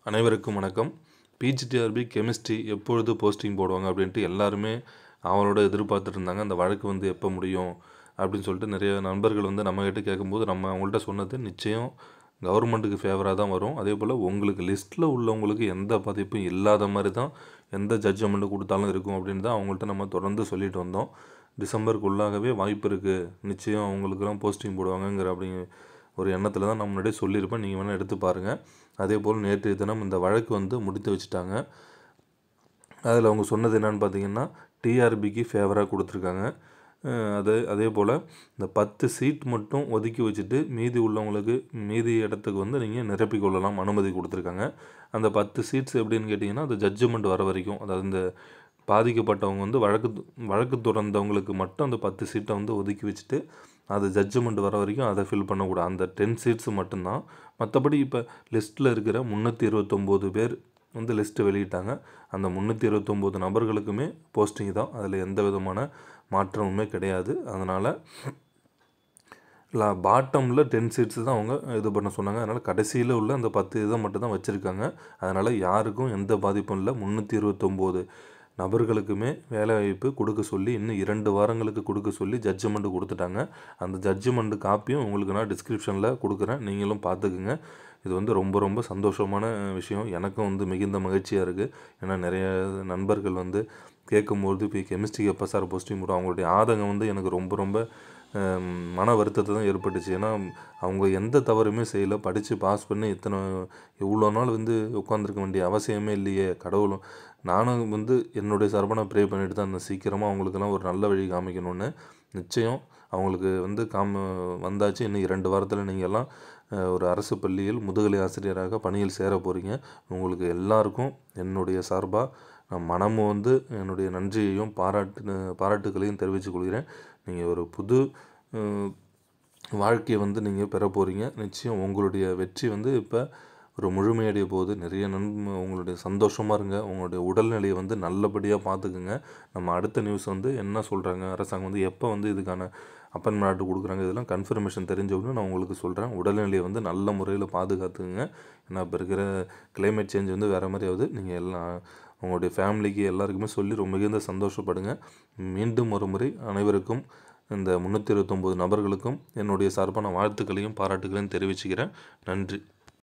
அனைவருக்கும் வணக்கம். PGTRB chemistry எப்பொழுது போஸ்டிங் போடுவாங்க அப்படின்ட்டு எல்லாருமே அவளோட எதிர்பார்த்துட்டு இருந்தாங்க. அந்த வழக்கு வந்து எப்போ முடியும் அப்படின்னு சொல்லிட்டு நிறைய நண்பர்கள் வந்து நம்மகிட்ட கேட்கும்போது நம்ம அவங்கள்ட்ட சொன்னது நிச்சயம் கவர்மெண்ட்டுக்கு ஃபேவராக தான் வரும். அதே போல் உங்களுக்கு லிஸ்ட்டில் உள்ளவங்களுக்கு எந்த பாதிப்பும் இல்லாத மாதிரி தான் எந்த ஜட்ஜ்மெண்ட்டு கொடுத்தாலும் இருக்கும் அப்படின்னு தான் அவங்கள்ட்ட நம்ம தொடர்ந்து சொல்லிட்டு வந்தோம். டிசம்பருக்குள்ளாகவே வாய்ப்பு இருக்குது, நிச்சயம் அவங்களுக்குலாம் போஸ்டிங் போடுவாங்கங்கிற ஒரு எண்ணத்தில் தான் நான் முன்னாடியே சொல்லியிருப்பேன். நீங்கள் வேணால் எடுத்து பாருங்கள். அதேபோல் நேற்றைய தினம் இந்த வழக்கு வந்து முடித்து வச்சுட்டாங்க. அதில் அவங்க சொன்னது என்னென்னு பார்த்தீங்கன்னா, டிஆர்பிக்கு ஃபேவராக கொடுத்துருக்காங்க. அதே போல் இந்த 10 சீட் மட்டும் ஒதுக்கி வச்சுட்டு மீதி இடத்துக்கு வந்து நீங்கள் நிரப்பிக் கொள்ளலாம் அனுமதி கொடுத்துருக்காங்க. அந்த 10 சீட்ஸ் எப்படின்னு கேட்டிங்கன்னா, அது ஜட்ஜ்மெண்ட் வர வரைக்கும், அதாவது இந்த பாதிக்கப்பட்டவங்க வந்து வழக்கு தொடர்ந்தவங்களுக்கு மட்டும் அந்த 10 சீட்டை வந்து ஒதுக்கி வச்சுட்டு அது ஜட்ஜ்மெண்ட் வர வரைக்கும் அதை ஃபில் பண்ணக்கூடாது. அந்த 10 சீட்ஸ் மட்டும்தான். மற்றபடி இப்போ லிஸ்ட்டில் இருக்கிற 329 பேர் வந்து லிஸ்ட்டு வெளியிட்டாங்க. அந்த 329 நபர்களுக்குமே போஸ்டிங் தான். அதில் எந்த விதமான மாற்றமுமே கிடையாது. அதனால் பாட்டமில் 10 சீட்ஸ் தான் அவங்க இது பண்ண சொன்னாங்க. அதனால் கடைசியில் உள்ள அந்த 10 இதை மட்டும் தான் வச்சுருக்காங்க. அதனால் யாருக்கும் எந்த பாதிப்பும் இல்லை. 329 நபர்களுக்குமே வேலைவாய்ப்பு கொடுக்க சொல்லி இன்னும் 2 வாரங்களுக்கு கொடுக்க சொல்லி ஜட்ஜ்மெண்ட்டு கொடுத்துட்டாங்க. அந்த ஜட்ஜ்மெண்ட்டு காப்பியும் உங்களுக்கு நான் டிஸ்கிரிப்ஷனில் கொடுக்குறேன், நீங்களும் பார்த்துக்குங்க. இது வந்து ரொம்ப ரொம்ப சந்தோஷமான விஷயம். எனக்கும் வந்து மிகுந்த மகிழ்ச்சியாக இருக்குது. ஏன்னா நிறைய நண்பர்கள் வந்து கேட்கும்போது இப்போ கெமிஸ்ட்ரிக்கு எப்போ சார் போஸ்டிங் போடும், அவங்களுடைய ஆதங்கம் வந்து எனக்கு ரொம்ப ரொம்ப மன வருத்தத்தை தான் ஏற்பட்டுச்சு. ஏன்னா அவங்க எந்த தவறுமே செய்யலை. படித்து பாஸ் பண்ணி இவ்வளோ நாள் வந்து உட்காந்துருக்க வேண்டிய அவசியமே இல்லையே. கடவுளும் நானும் வந்து என்னுடைய சார்பாக நான் ப்ரே பண்ணிட்டு தான் இருந்தேன், சீக்கிரமாக அவங்களுக்கெல்லாம் ஒரு நல்ல வழி காமிக்கணும்னு. நிச்சயம் அவங்களுக்கு வந்து வந்தாச்சு. இன்னும் 2 வாரத்தில் நீங்கள் எல்லாம் ஒரு அரசு பள்ளியில் முதுகலை ஆசிரியராக பணியில் சேர போகிறீங்க. உங்களுக்கு எல்லாருக்கும் என்னுடைய சார்பாக நான் மனமும் வந்து என்னுடைய நன்றியையும் பாராட்டுகளையும் தெரிவித்துக் கொள்கிறேன். நீங்கள் ஒரு புது வாழ்க்கையை வந்து நீங்கள் பெற போகிறீங்க. நிச்சயம் உங்களுடைய வெற்றி வந்து இப்போ ஒரு முழுமையடைய போகுது. நிறைய உங்களுடைய சந்தோஷமாக இருங்க. உங்களுடைய உடல்நிலையை வந்து நல்லபடியாக பார்த்துக்குங்க. நம்ம அடுத்த நியூஸ் வந்து என்ன சொல்கிறாங்க, அரசாங்கம் வந்து எப்போ வந்து இதுக்கான அப்பாயின்மெண்ட் ஆர்டர் கொடுக்குறாங்க, இதெல்லாம் கன்ஃபர்மேஷன் தெரிஞ்சவொடனே நான் உங்களுக்கு சொல்கிறேன். உடல்நிலையை வந்து நல்ல முறையில் பாதுகாத்துக்குங்க. ஏன்னா இப்போ இருக்கிற கிளைமேட் சேஞ்ச் வந்து வேறு மாதிரி ஆகுது. நீங்கள் எல்லாம் உங்களுடைய ஃபேமிலிக்கு எல்லாருக்குமே சொல்லி ரொம்ப மிகுந்த சந்தோஷப்படுங்க. மீண்டும் ஒரு முறை அனைவருக்கும், இந்த 329 நபர்களுக்கும் என்னுடைய சார்பான வாழ்த்துக்களையும் பாராட்டுகளையும் தெரிவிச்சுக்கிறேன். நன்றி.